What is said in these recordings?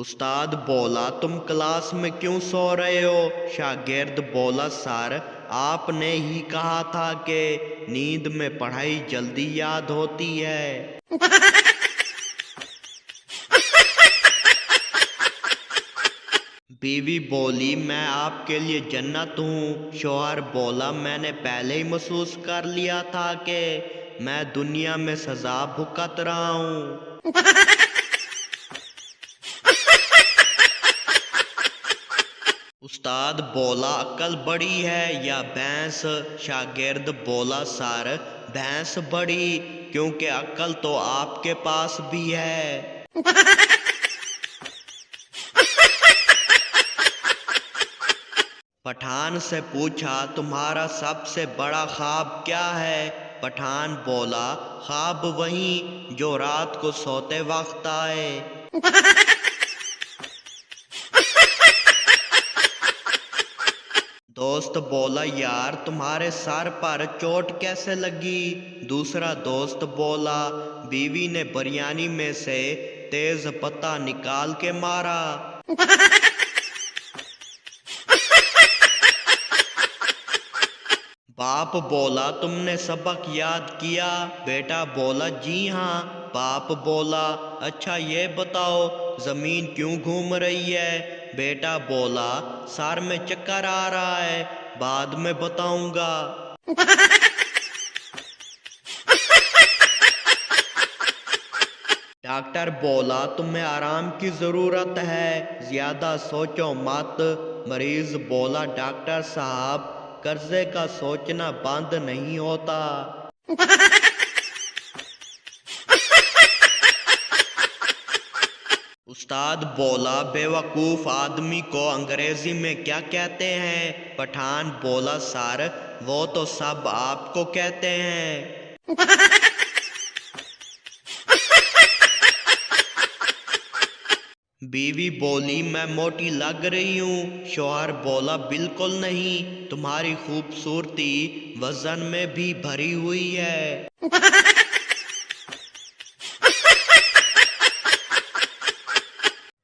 استاد بولا تم کلاس میں کیوں سو رہے ہو؟ شاگرد بولا سر آپ نے ہی کہا تھا کہ نیند میں پڑھائی جلدی یاد ہوتی ہے۔ بیوی بولی میں آپ کے لیے جنت ہوں۔ شوہر بولا میں نے پہلے ہی محسوس کر لیا تھا کہ میں دنیا میں سزا بھگت رہا ہوں۔ استاد بولا عقل بڑی ہے یا بھینس؟ شاگرد بولا سر بھینس بڑی، کیونکہ عقل تو آپ کے پاس بھی ہے۔ پٹھان سے پوچھا تمہارا سب سے بڑا خواب کیا ہے؟ پٹھان بولا خواب وہی جو رات کو سوتے وقت آئے۔ دوست بولا یار تمہارے سر پر چوٹ کیسے لگی؟ دوسرا دوست بولا بیوی نے بریانی میں سے تیز پتہ نکال کے مارا۔ باپ بولا تم نے سبق یاد کیا؟ بیٹا بولا جی ہاں۔ باپ بولا اچھا یہ بتاؤ زمین کیوں گھوم رہی ہے؟ بیٹا بولا سر میں چکر آ رہا ہے، بعد میں بتاؤں گا۔ ڈاکٹر بولا تمہیں آرام کی ضرورت ہے، زیادہ سوچو مت۔ مریض بولا ڈاکٹر صاحب قرضے کا سوچنا بند نہیں ہوتا۔ استاد بولا بے وقوف آدمی کو انگریزی میں کیا کہتے ہیں؟ پٹھان بولا سر وہ تو سب آپ کو کہتے ہیں۔ بیوی بولی میں موٹی لگ رہی ہوں۔ شوہر بولا بالکل نہیں، تمہاری خوبصورتی وزن میں بھی بھری ہوئی ہے۔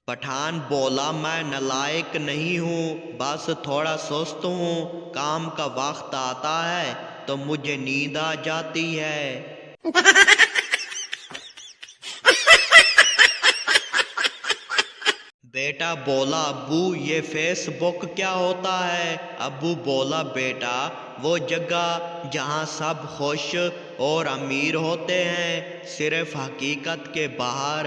پٹھان بولا میں نالائق نہیں ہوں، بس تھوڑا سست ہوں، کام کا وقت آتا ہے تو مجھے نیند آ جاتی ہے۔ بیٹا بولا ابو یہ فیس بک کیا ہوتا ہے؟ ابو بولا بیٹا وہ جگہ جہاں سب خوش اور امیر ہوتے ہیں، صرف حقیقت کے باہر۔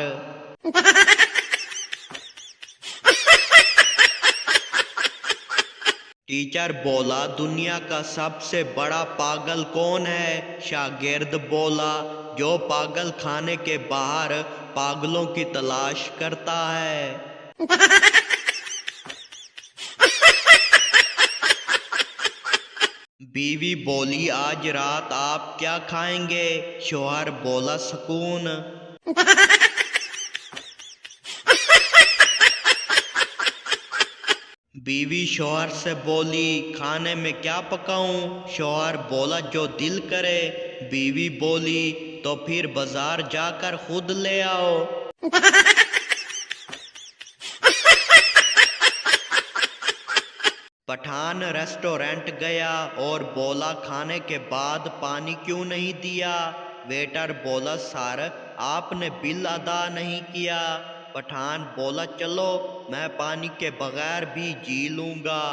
ٹیچر بولا دنیا کا سب سے بڑا پاگل کون ہے؟ شاگرد بولا جو پاگل خانے کے باہر پاگلوں کی تلاش کرتا ہے۔ بیوی بولی آج رات آپ کیا کھائیں گے؟ شوہر بولا سکون۔ بیوی شوہر سے بولی کھانے میں کیا پکاؤں؟ شوہر بولا جو دل کرے۔ بیوی بولی تو پھر بازار جا کر خود لے آؤ۔ پٹھان ریسٹورنٹ گیا اور بولا کھانے کے بعد پانی کیوں نہیں دیا؟ ویٹر بولا سر آپ نے بل ادا نہیں کیا۔ پٹھان بولا چلو میں پانی کے بغیر بھی جی لوں گا۔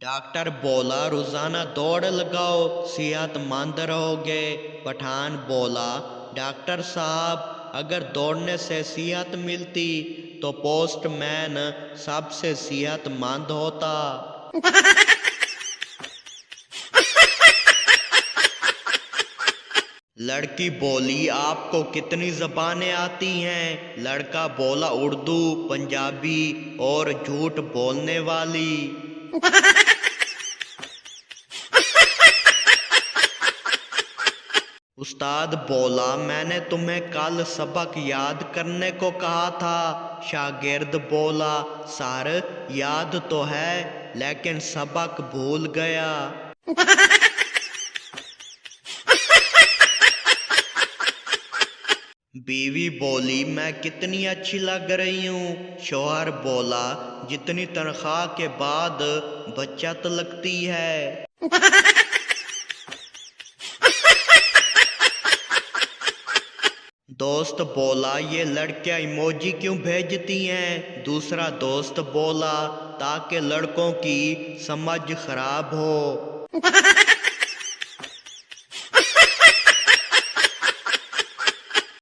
ڈاکٹر بولا روزانہ دوڑ لگاؤ صحت مند رہو گے۔ پٹھان بولا ڈاکٹر صاحب اگر دوڑنے سے صحت ملتی تو پوسٹ مین سب سے صحت مند ہوتا۔ لڑکی بولی آپ کو کتنی زبانیں آتی ہیں؟ لڑکا بولا اردو، پنجابی اور جھوٹ بولنے والی۔ استاد بولا میں نے تمہیں کل سبق یاد کرنے کو کہا تھا۔ شاگرد بولا سر یاد تو ہے لیکن سبق بھول گیا۔ بیوی بولی میں کتنی اچھی لگ رہی ہوں۔ شوہر بولا جتنی تنخواہ کے بعد بچت لگتی ہے۔ دوست بولا یہ لڑکیاں ایموجی کیوں بھیجتی ہیں؟ دوسرا دوست بولا تاکہ لڑکوں کی سمجھ خراب ہو۔